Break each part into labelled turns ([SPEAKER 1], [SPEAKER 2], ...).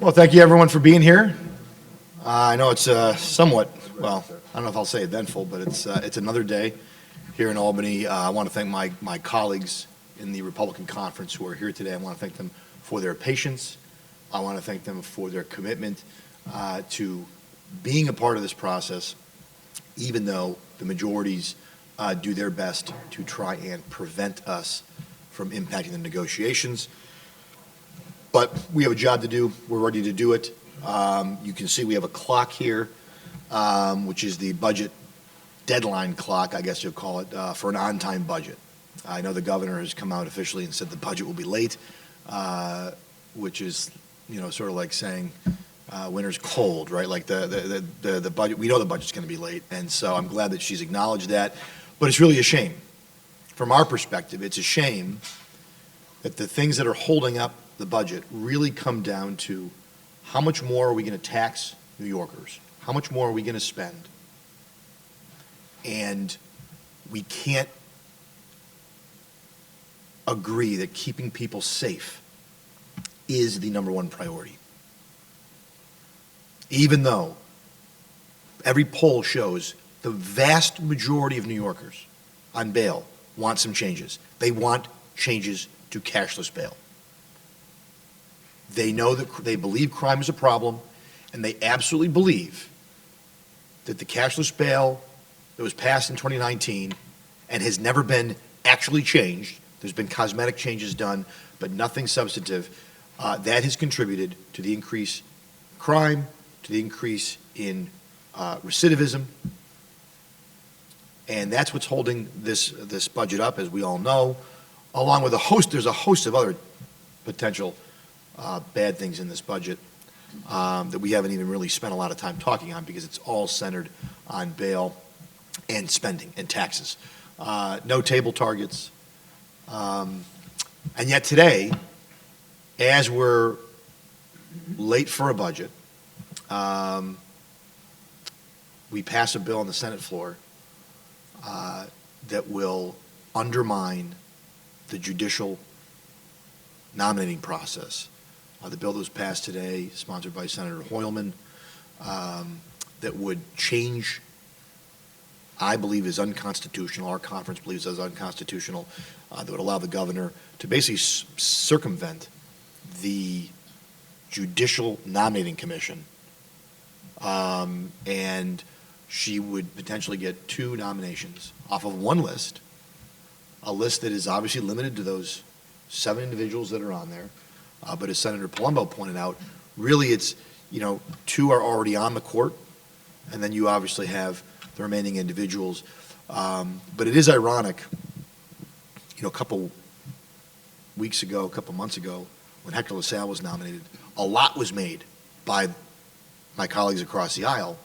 [SPEAKER 1] Well, thank you everyone for being here. I know it's somewhat, well, I don't know if I'll say eventful, but it's another day here in Albany. I want to thank my colleagues in the Republican Conference who are here today. I want to thank them for their patience. I want to thank them for their commitment to being a part of this process, even though the majorities do their best to try and prevent us from impacting the negotiations. But we have a job to do. We're ready to do it. You can see we have a clock here, which is the budget deadline clock, I guess you'll call it, for an on-time budget. I know the governor has come out officially and said the budget will be late, which is, sort of like saying winter's cold, right? Like the budget, we know the budget's going to be late, and so I'm glad that she's acknowledged that. But it's really a shame. From our perspective, it's a shame that the things that are holding up the budget really come down to how much more are we going to tax New Yorkers? How much more are we going to spend? And we can't agree that keeping people safe is the number one priority. Even though every poll shows the vast majority of New Yorkers on bail want some changes. They want changes to cashless bail. They know that they believe crime is a problem, and they absolutely believe that the cashless bail that was passed in 2019 and has never been actually changed, there's been cosmetic changes done, but nothing substantive, that has contributed to the increase in crime, to the increase in recidivism, and that's what's holding this budget up, as we all know, along with there's a host of other potential bad things in this budget that we haven't even really spent a lot of time talking on because it's all centered on bail and spending and taxes. No table targets. And yet today, as we're late for a budget, we pass a bill on the Senate floor that will undermine the judicial nominating process. The bill that was passed today, sponsored by Senator Hoylman, that would change, I believe is unconstitutional, our conference believes is unconstitutional, that would allow the governor to basically circumvent the Judicial Nominating Commission, and she would potentially get 2 nominations off of one list, a list that is obviously limited to those 7 individuals that are on there. But as Senator Palumbo pointed out, really it's, 2 are already on the court, and then you obviously have the remaining individuals. But it is ironic, a couple months ago, when Hector LaSalle was nominated, a lot was made by my colleagues across the aisle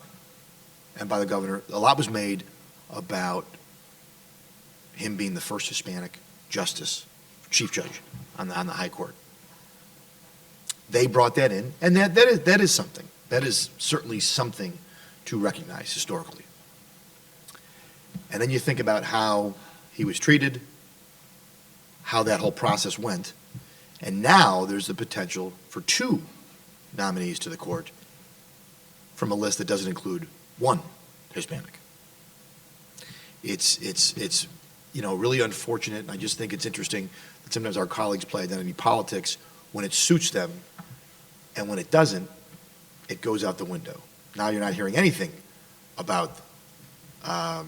[SPEAKER 1] and by the governor. A lot was made about him being the first Hispanic justice, chief judge on the high court. They brought that in, and that is something. That is certainly something to recognize historically. And then you think about how he was treated, how that whole process went, and now there's the potential for 2 nominees to the court from a list that doesn't include 1 Hispanic. It's really unfortunate, and I just think it's interesting that sometimes our colleagues play identity politics when it suits them, and when it doesn't, it goes out the window. Now you're not hearing anything about, the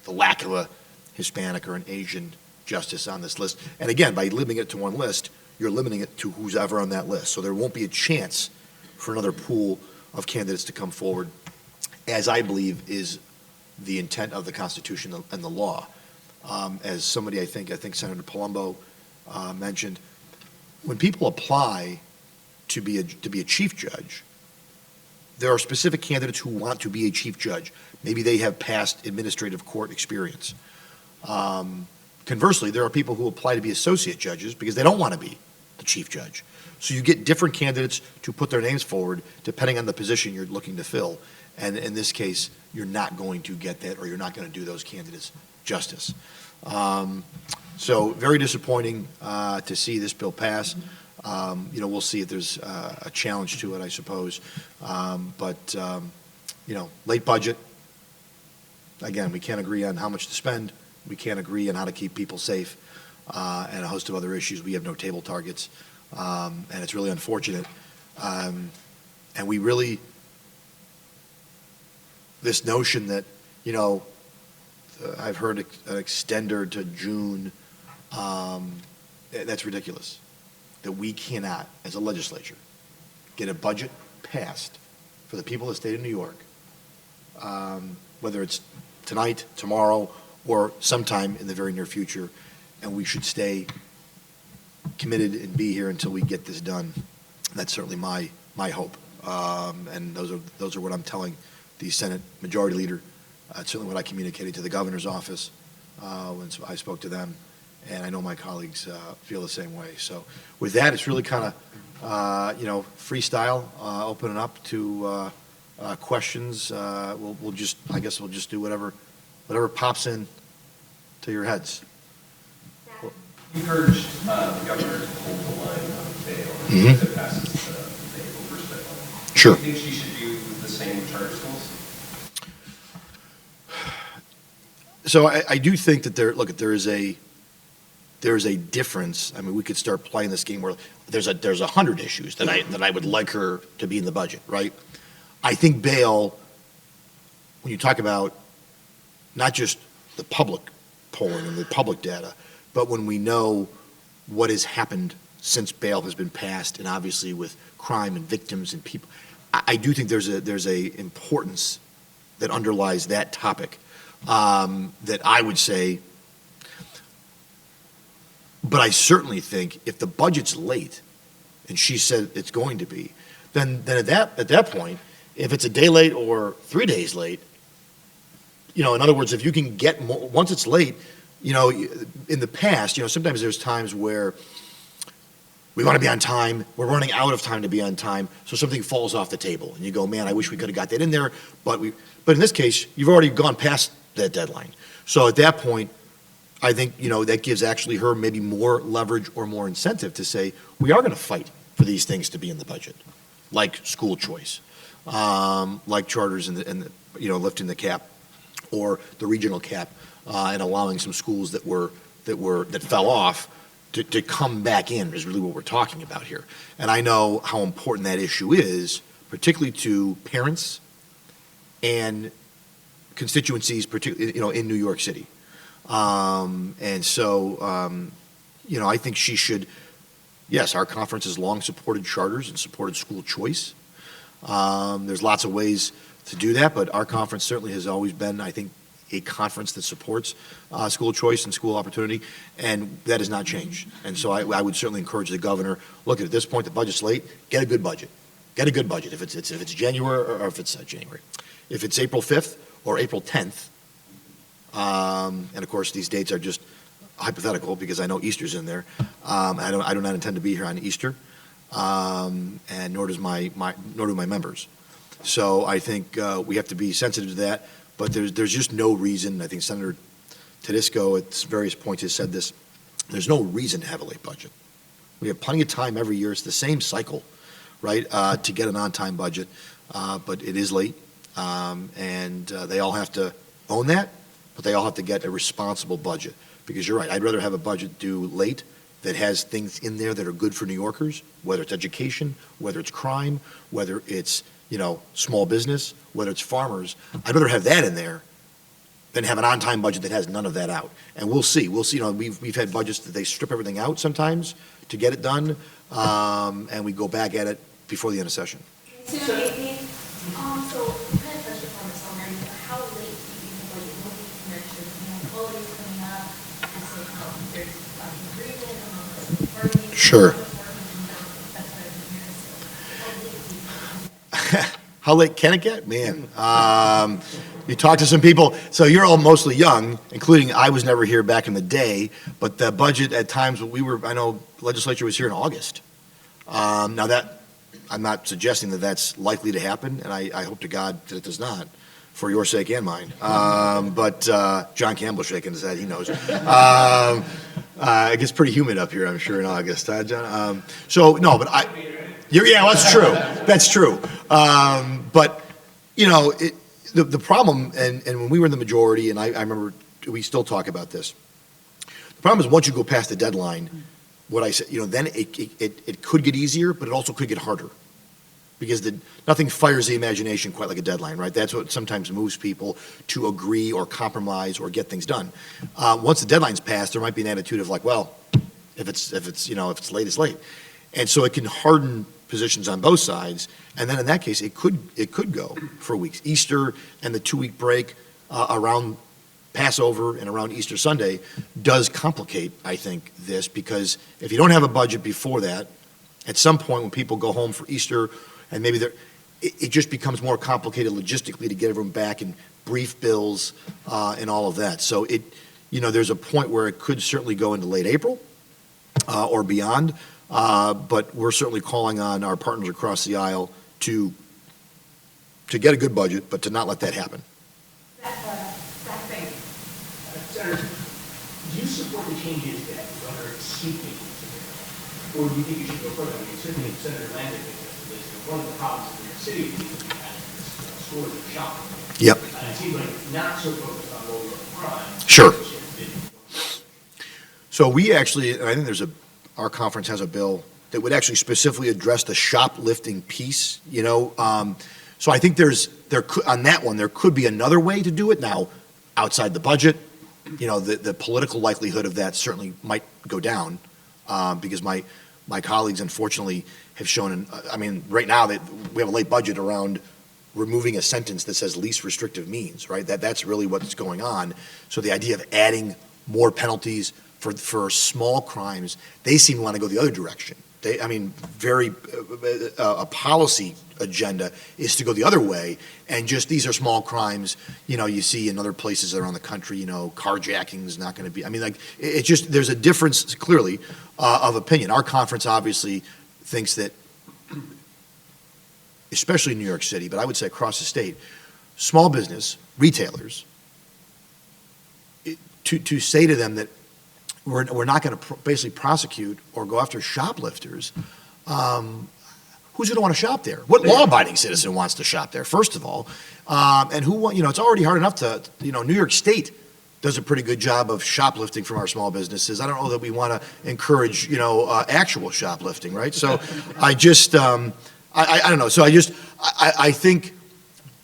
[SPEAKER 1] lack of a Hispanic or an Asian justice on this list. And again, by limiting it to one list, you're limiting it to who's ever on that list. So there won't be a chance for another pool of candidates to come forward, as I believe is the intent of the Constitution and the law. As somebody, I think Senator Palumbo mentioned, when people apply to be a chief judge, there are specific candidates who want to be a chief judge. Maybe they have past administrative court experience. Conversely, there are people who apply to be associate judges because they don't want to be the chief judge. So you get different candidates to put their names forward depending on the position you're looking to fill. And in this case, you're not going to get that, or you're not going to do those candidates justice. So very disappointing to see this bill pass. We'll see if there's a challenge to it, I suppose. Late budget. Again, we can't agree on how much to spend. We can't agree on how to keep people safe, and a host of other issues. We have no table targets, and it's really unfortunate. And we really, this notion that, I've heard an extender to June, that's ridiculous. That we cannot, as a legislature, get a budget passed for the people of the state of New York, whether it's tonight, tomorrow, or sometime in the very near future, and we should stay committed and be here until we get this done. That's certainly my hope, and those are what I'm telling the Senate Majority Leader. It's certainly what I communicated to the governor's office when I spoke to them, and I know my colleagues feel the same way. So with that, it's really kind of freestyle, opening up to questions. We'll just do whatever pops in to your heads.
[SPEAKER 2] You urged the governor to hold the line on bail if it passes the April 1st deadline.
[SPEAKER 1] Sure.
[SPEAKER 2] Do you think she should do the same with charter schools?
[SPEAKER 1] So I do think that there is a difference. I mean, we could start playing this game where there's 100 issues that I would like her to be in the budget, right? I think bail, when you talk about not just the public polling and the public data, but when we know what has happened since bail has been passed, and obviously with crime and victims and people, I do think there's a importance that underlies that topic that I would say. But I certainly think if the budget's late, and she said it's going to be, then at that point, if it's a day late or 3 days late, in other words, if you can get more, once it's late, in the past, sometimes there's times where we want to be on time, we're running out of time to be on time, so something falls off the table, and you go, man, I wish we could have got that in there, but in this case, you've already gone past that deadline. So at that point, I think, that gives actually her maybe more leverage or more incentive to say, we are going to fight for these things to be in the budget, like school choice, like charters and lifting the cap, or the regional cap, and allowing some schools that fell off to come back in is really what we're talking about here. And I know how important that issue is, particularly to parents and constituencies, particularly, in New York City. I think she should, yes, our conference has long supported charters and supported school choice. There's lots of ways to do that, but our conference certainly has always been, I think, a conference that supports school choice and school opportunity, and that has not changed. And so I would certainly encourage the governor, look, at this point, the budget's late, get a good budget. Get a good budget. If it's January, or if it's January. If it's April 5th or April 10th, and of course, these dates are just hypothetical because I know Easter's in there. I do not intend to be here on Easter, and nor do my members. So I think we have to be sensitive to that. But there's just no reason. I think Senator Tedesco at various points has said this. There's no reason to have a late budget. We have plenty of time every year. It's the same cycle, right, to get an on-time budget. But it is late, and they all have to own that. But they all have to get a responsible budget, because you're right. I'd rather have a budget due late that has things in there that are good for New Yorkers, whether it's education, whether it's crime, whether it's small business, whether it's farmers. I'd rather have that in there than have an on-time budget that has none of that out. And we'll see. We'll see. We've had budgets that they strip everything out sometimes to get it done, and we go back at it before the end of session.
[SPEAKER 3] So you kind of touched upon this already, but how late do you think the budget will be mentioned? Holidays coming up, and so there's agreement among parties.
[SPEAKER 1] Sure. How late can it get? Man, you talk to some people, so you're all mostly young, including I was never here back in the day, but the budget at times, I know legislature was here in August. Now that, I'm not suggesting that that's likely to happen, and I hope to God that it does not, for your sake and mine. But John Campbell's shaking his head, he knows. It gets pretty humid up here, I'm sure, in August, John? So, no, but yeah, that's true. That's true. But, the problem, and when we were in the majority, and I remember we still talk about this, the problem is once you go past the deadline, what I said, then it could get easier, but it also could get harder. Because nothing fires the imagination quite like a deadline, right? That's what sometimes moves people to agree or compromise or get things done. Once the deadline's passed, there might be an attitude of like, well, if it's late, it's late, and so it can harden positions on both sides. And then in that case, it could go for weeks. Easter and the 2-week break around Passover and around Easter Sunday does complicate, I think, this, because if you don't have a budget before that, at some point when people go home for Easter. And maybe it just becomes more complicated logistically to get everyone back and brief bills and all of that. So there's a point where it could certainly go into late April or beyond. But we're certainly calling on our partners across the aisle to get a good budget, but to not let that happen.
[SPEAKER 4] Senator, do you support the changes that the governor is seeking to do? Or do you think you should go further? I mean, certainly Senator Landon one of the problems in New York City is stores and shopping.
[SPEAKER 1] Yep.
[SPEAKER 4] And it seems like not so focused on low crime.
[SPEAKER 1] Sure. So we actually, I think our conference has a bill that would actually specifically address the shoplifting piece, So I think on that one, there could be another way to do it now outside the budget. The political likelihood of that certainly might go down because my colleagues, unfortunately, have shown, right now that we have a late budget around removing a sentence that says least restrictive means, right? That's really what's going on. So the idea of adding more penalties for small crimes, they seem to want to go the other direction. A policy agenda is to go the other way, and just these are small crimes. You see in other places around the country, carjacking is not going to be. There's a difference clearly of opinion. Our conference obviously thinks that, especially in New York City, but I would say across the state, small business retailers, to say to them that we're not going to basically prosecute or go after shoplifters. Who's going to want to shop there? What law-abiding citizen wants to shop there, first of all? And it's already hard enough to, New York State does a pretty good job of shoplifting from our small businesses. I don't know that we want to encourage, actual shoplifting, right? So I just, I don't know. So I think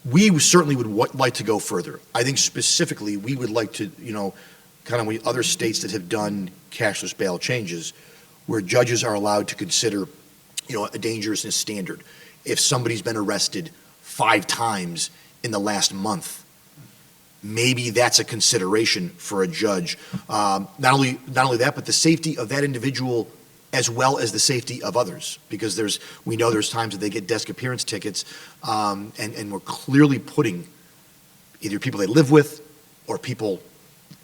[SPEAKER 1] we certainly would like to go further. I think specifically we would like to, kind of with other states that have done cashless bail changes, where judges are allowed to consider, a dangerousness standard. If somebody's been arrested 5 times in the last month, maybe that's a consideration for a judge. Not only that, but the safety of that individual as well as the safety of others, because we know there's times that they get desk appearance tickets, and we're clearly putting either people they live with or people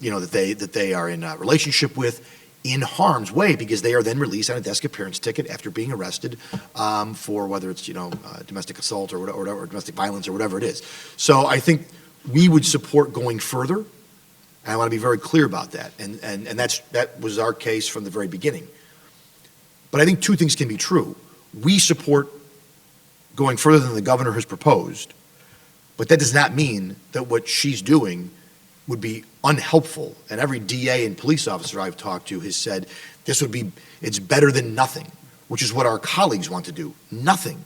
[SPEAKER 1] that they are in a relationship with in harm's way, because they are then released on a desk appearance ticket after being arrested for whether it's domestic assault or domestic violence or whatever it is. So I think we would support going further, and I want to be very clear about that. And that was our case from the very beginning. But I think 2 things can be true. We support going further than the governor has proposed, but that does not mean that what she's doing would be unhelpful. And every DA and police officer I've talked to has said it's better than nothing, which is what our colleagues want to do, nothing.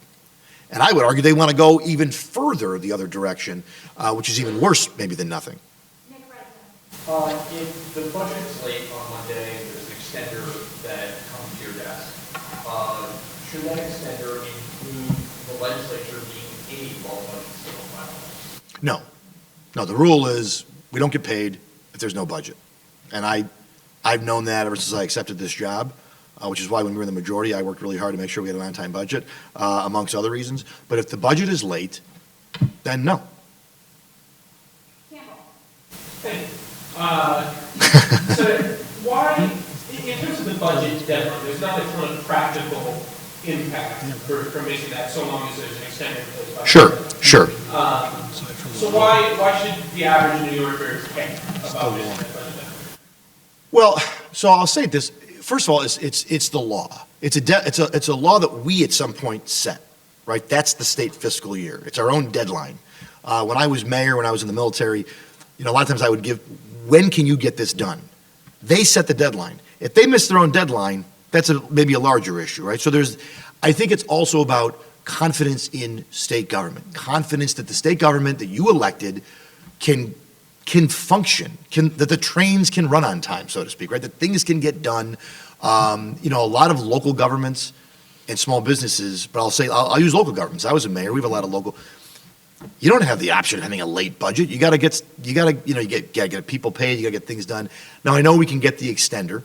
[SPEAKER 1] And I would argue they want to go even further the other direction, which is even worse maybe than nothing.
[SPEAKER 2] If the budget's late on Monday and there's an extender that comes to your desk, should that extender include the legislature being paid while the budget's still finalized?
[SPEAKER 1] No. No, the rule is we don't get paid if there's no budget. And I've known that ever since I accepted this job, which is why when we were in the majority, I worked really hard to make sure we had an on-time budget, amongst other reasons. But if the budget is late, then no.
[SPEAKER 4] So why, in terms of the budget deadline, there's not a ton of practical impact for missing that so long as there's an extended place.
[SPEAKER 1] Sure.
[SPEAKER 4] So why should the average New Yorker care about missing that budget deadline?
[SPEAKER 1] Well, so I'll say this. First of all, it's the law. It's a law that we at some point set, right? That's the state fiscal year. It's our own deadline. When I was mayor, when I was in the military, a lot of times I would give, when can you get this done? They set the deadline. If they miss their own deadline, that's maybe a larger issue, right? So I think it's also about confidence in state government, confidence that the state government that you elected can function, that the trains can run on time, so to speak, right? That things can get done. A lot of local governments and small businesses, but I'll use local governments. I was a mayor. We have a lot of local. You don't have the option of having a late budget. You got to get people paid. You got to get things done. Now I know we can get the extender,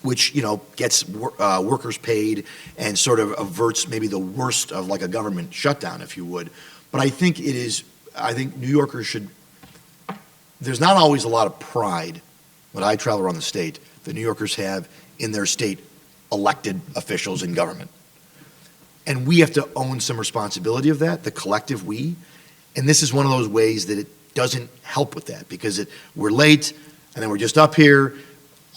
[SPEAKER 1] which gets workers paid and sort of averts maybe the worst of like a government shutdown, if you would. But I think New Yorkers should. There's not always a lot of pride when I travel around the state that New Yorkers have in their state elected officials in government. And we have to own some responsibility of that, the collective we. And this is one of those ways that it doesn't help with that because we're late and then we're just up here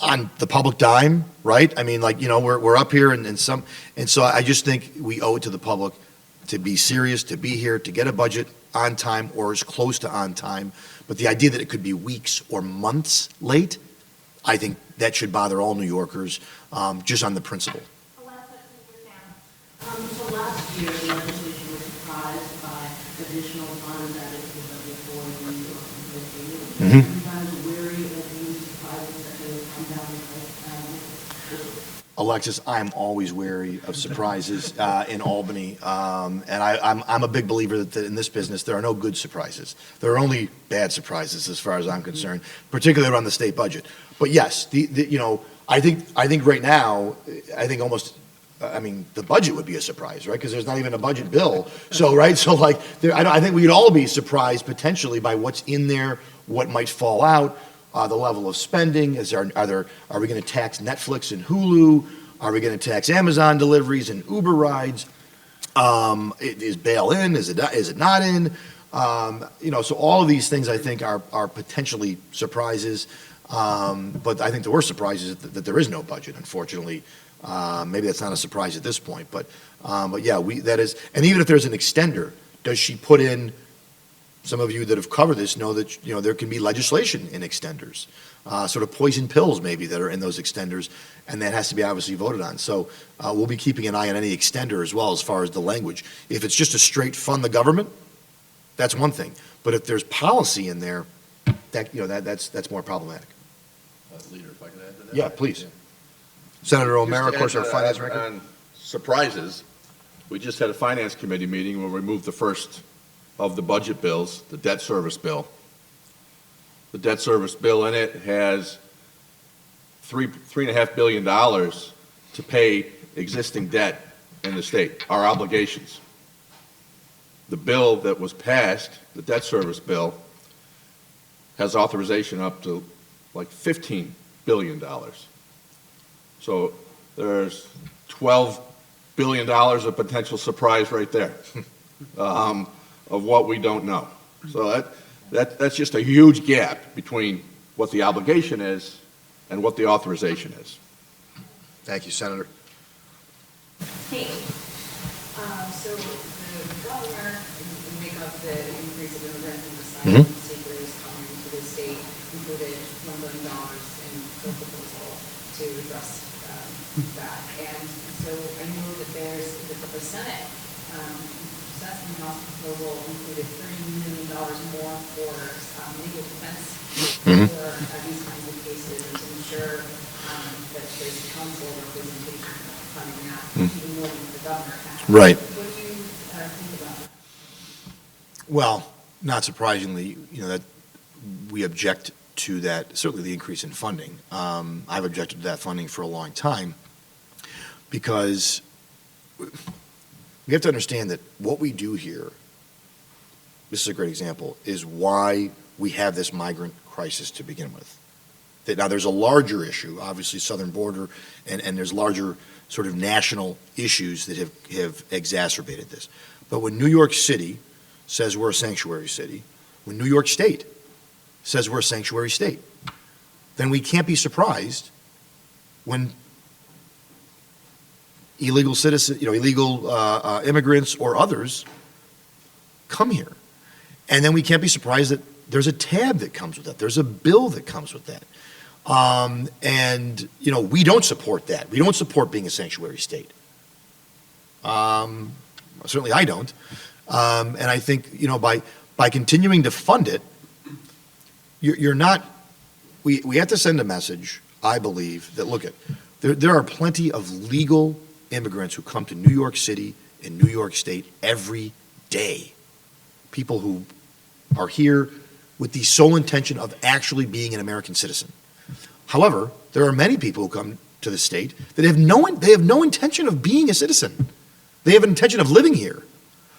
[SPEAKER 1] on the public dime, right? I mean, we're up here and so I just think we owe it to the public to be serious, to be here, to get a budget on time or as close to on time. But the idea that it could be weeks or months late, I think that should bother all New Yorkers just on the principle.
[SPEAKER 3] So
[SPEAKER 5] last year, the legislature was surprised by additional funds added to the budget for New York and Are you guys wary of these surprises that have come down the
[SPEAKER 1] Alexis, I'm always wary of surprises in Albany, and I'm a big believer that in this business there are no good surprises. There are only bad surprises, as far as I'm concerned, particularly around the state budget. But yes, I think right now, the budget would be a surprise, right? Because there's not even a budget bill. So right, I think we'd all be surprised potentially by what's in there, what might fall out. The level of spending, are we going to tax Netflix and Hulu? Are we going to tax Amazon deliveries and Uber rides? Is bail in? Is it not in? So all of these things I think are potentially surprises. But I think the worst surprise is that there is no budget, unfortunately. Maybe that's not a surprise at this point, but yeah, that is. And even if there's an extender, does she put in? Some of you that have covered this know that there can be legislation in extenders, sort of poison pills maybe that are in those extenders, and that has to be obviously voted on. So we'll be keeping an eye on any extender as well as far as the language. If it's just a straight fund the government, that's one thing. But if there's policy in there, that's more problematic.
[SPEAKER 6] Leader, if I can add to that.
[SPEAKER 1] Yeah, please. Senator O'Mara, of course, our finance record.
[SPEAKER 6] On surprises, we just had a finance committee meeting where we moved the first of the budget bills, the debt service bill. The debt service bill in it has $3.5 billion to pay existing debt in the state, our obligations. The bill that was passed, the debt service bill, has authorization up to like $15 billion. So there's $12 billion of potential surprise right there. Of what we don't know. So that's just a huge gap between what the obligation is and what the authorization is.
[SPEAKER 1] Thank you, Senator.
[SPEAKER 3] Hey,
[SPEAKER 5] So the governor, to make up the increase of immigrants and
[SPEAKER 1] Mhm.
[SPEAKER 5] asylum seekers coming to the state, included $1 billion in the proposal to address that. And so I know that the Senate, Senate and House proposal included $30 million more for legal defense
[SPEAKER 1] Mhm.
[SPEAKER 5] for these kinds of cases and to ensure that there's counsel representation funding that, even more than the governor has.
[SPEAKER 1] Right.
[SPEAKER 5] What do you think about that?
[SPEAKER 1] Well, not surprisingly, that we object to that, certainly the increase in funding. I've objected to that funding for a long time because we have to understand that what we do here, this is a great example, is why we have this migrant crisis to begin with. Now, there's a larger issue, obviously, southern border, and there's larger sort of national issues that have exacerbated this. But when New York City says we're a sanctuary city, when New York State says we're a sanctuary state, then we can't be surprised when illegal citizens, illegal immigrants or others come here. And then we can't be surprised that there's a tab that comes with that. There's a bill that comes with that. And we don't support that. We don't support being a sanctuary state. Certainly I don't. And I think, by continuing to fund it, you're not, we have to send a message, I believe, that look, there are plenty of legal immigrants who come to New York City and New York State every day. People who are here with the sole intention of actually being an American citizen. However, there are many people who come to the state that have no intention of being a citizen. They have an intention of living here.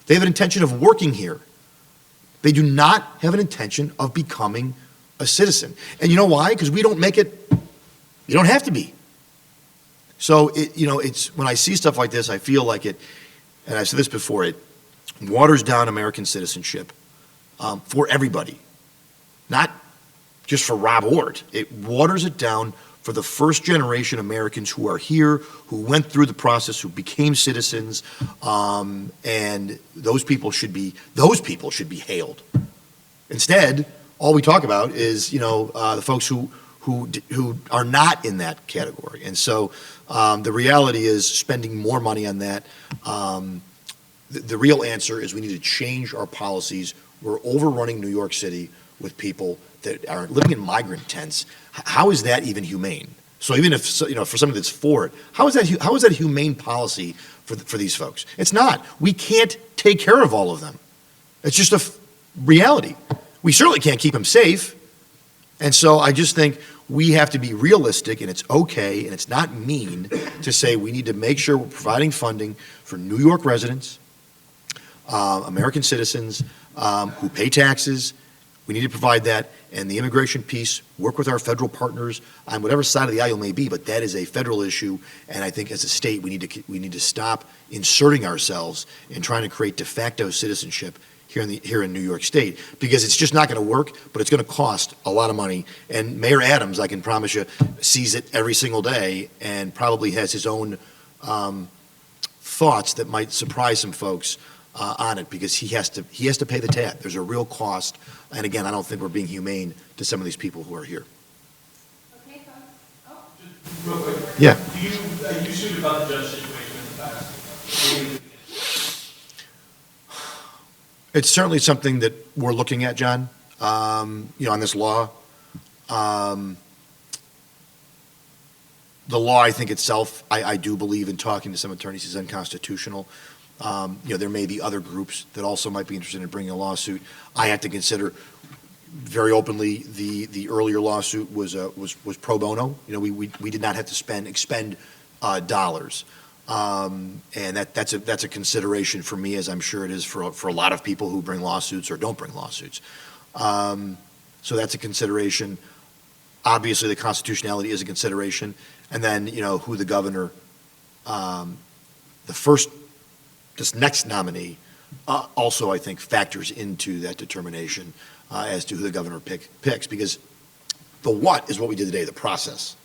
[SPEAKER 1] They have an intention of working here. They do not have an intention of becoming a citizen. And you know why? Because we don't make it, you don't have to be. So, it's when I see stuff like this, I feel like it, and I've said this before, it waters down American citizenship for everybody, not just for Rob Ortt. It waters it down for the first generation Americans who are here, who went through the process, who became citizens, and those people should be hailed. Instead, all we talk about is the folks who are not in that category. And so the reality is spending more money on that. The real answer is we need to change our policies. We're overrunning New York City with people that are living in migrant tents. How is that even humane? So even if, for somebody that's for it, how is that a humane policy for these folks? It's not. We can't take care of all of them. It's just a reality. We certainly can't keep them safe. And so I just think we have to be realistic, and it's okay, and it's not mean to say we need to make sure we're providing funding for New York residents, American citizens who pay taxes. We need to provide that, and the immigration piece, work with our federal partners on whatever side of the aisle may be, but that is a federal issue, and I think as a state we need to stop inserting ourselves in trying to create de facto citizenship here in New York State, because it's just not going to work, but it's going to cost a lot of money. And Mayor Adams, I can promise you, sees it every single day and probably has his own thoughts that might surprise some folks on it, because he has to pay the tab. There's a real cost, and again, I don't think we're being humane to some of these people who are here.
[SPEAKER 3] Okay, folks.
[SPEAKER 2] Just real quick.
[SPEAKER 1] Yeah.
[SPEAKER 2] You sued about the judge situation in the past.
[SPEAKER 1] It's certainly something that we're looking at, John, on this law. The law, I think itself, I do believe in talking to some attorneys, is unconstitutional. There may be other groups that also might be interested in bringing a lawsuit. I have to consider very openly the earlier lawsuit was pro bono. We did not have to expend dollars. And that's a consideration for me, as I'm sure it is for a lot of people who bring lawsuits or don't bring lawsuits. So that's a consideration. Obviously, the constitutionality is a consideration, and then who the governor, this next nominee, also I think factors into that determination as to who the governor picks, because the what is what we did today, the process.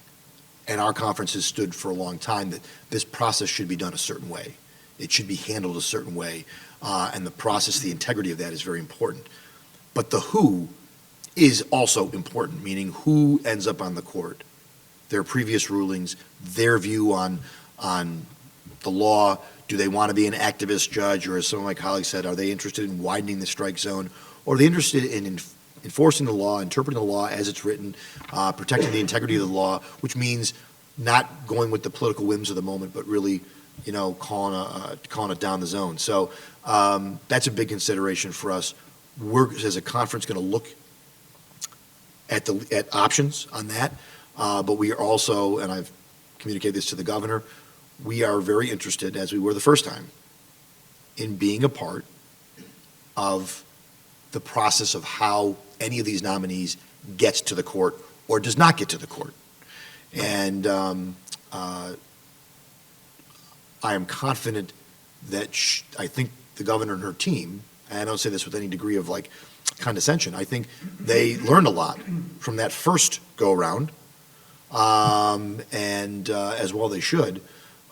[SPEAKER 1] And our conference has stood for a long time that this process should be done a certain way. It should be handled a certain way. And the process, the integrity of that is very important. But the who is also important, meaning who ends up on the court, their previous rulings, their view on the law. Do they want to be an activist judge, or as some of my colleagues said, are they interested in widening the strike zone? Or are they interested in enforcing the law, interpreting the law as it's written, protecting the integrity of the law, which means not going with the political whims of the moment, but really, calling it down the zone. So that's a big consideration for us. We're, as a conference, going to look at options on that, but we are also, and I've communicated this to the governor, we are very interested, as we were the first time, in being a part of the process of how any of these nominees gets to the court or does not get to the court. And I am confident that I think the governor and her team, and I don't say this with any degree of condescension, I think they learned a lot from that first go-around and as well they should.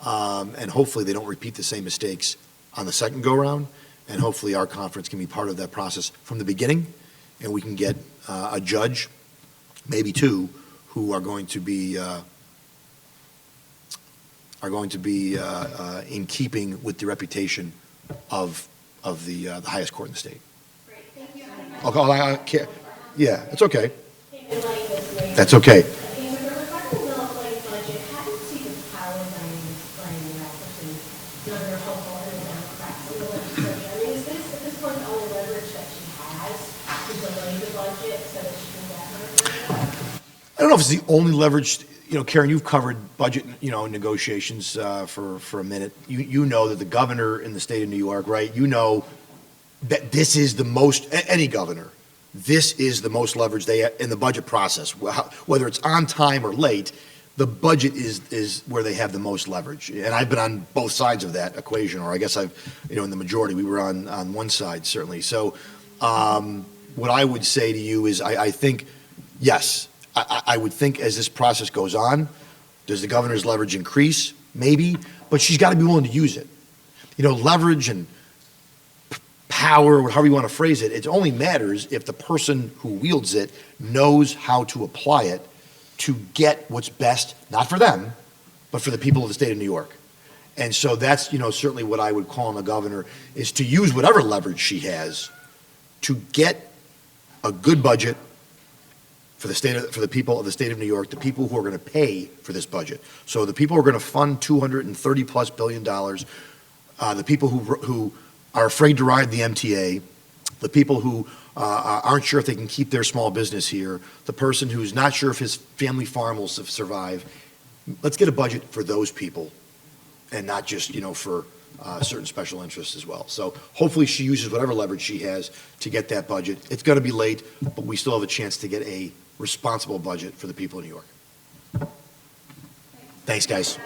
[SPEAKER 1] And hopefully they don't repeat the same mistakes on the second go-around. And hopefully our conference can be part of that process from the beginning, and we can get a judge, maybe two, who are going to be in keeping with the reputation of the highest court in the state.
[SPEAKER 3] Great, thank you.
[SPEAKER 1] I can't, yeah, it's okay. That's okay.
[SPEAKER 7] And with regard to the legislative budget, how do you see the power dynamics playing out between Governor Hochul and the Democrats in the legislature? I mean, is this at this point the only leverage that she has to delay the budget so that she can get her?
[SPEAKER 1] I don't know if it's the only leverage, Karen, you've covered budget, negotiations for a minute. You know that the governor in the state of New York, right? You know that this is the most, any governor, this is the most leverage they have in the budget process. Whether it's on time or late, the budget is where they have the most leverage. And I've been on both sides of that equation, or I guess in the majority, we were on one side, certainly. So what I would say to you is I think, yes, I would think as this process goes on, does the governor's leverage increase? Maybe, but she's got to be willing to use it. Leverage and power, or however you want to phrase it, it only matters if the person who wields it knows how to apply it to get what's best, not for them, but for the people of the state of New York. And so that's, certainly what I would call on the governor, is to use whatever leverage she has to get a good budget for the people of the state of New York, the people who are going to pay for this budget. So the people who are going to fund $230+ billion, the people who are afraid to ride the MTA, the people who aren't sure if they can keep their small business here, the person who's not sure if his family farm will survive. Let's get a budget for those people, and not just for certain special interests as well. So hopefully she uses whatever leverage she has to get that budget. It's going to be late, but we still have a chance to get a responsible budget for the people of New York. Thanks, guys.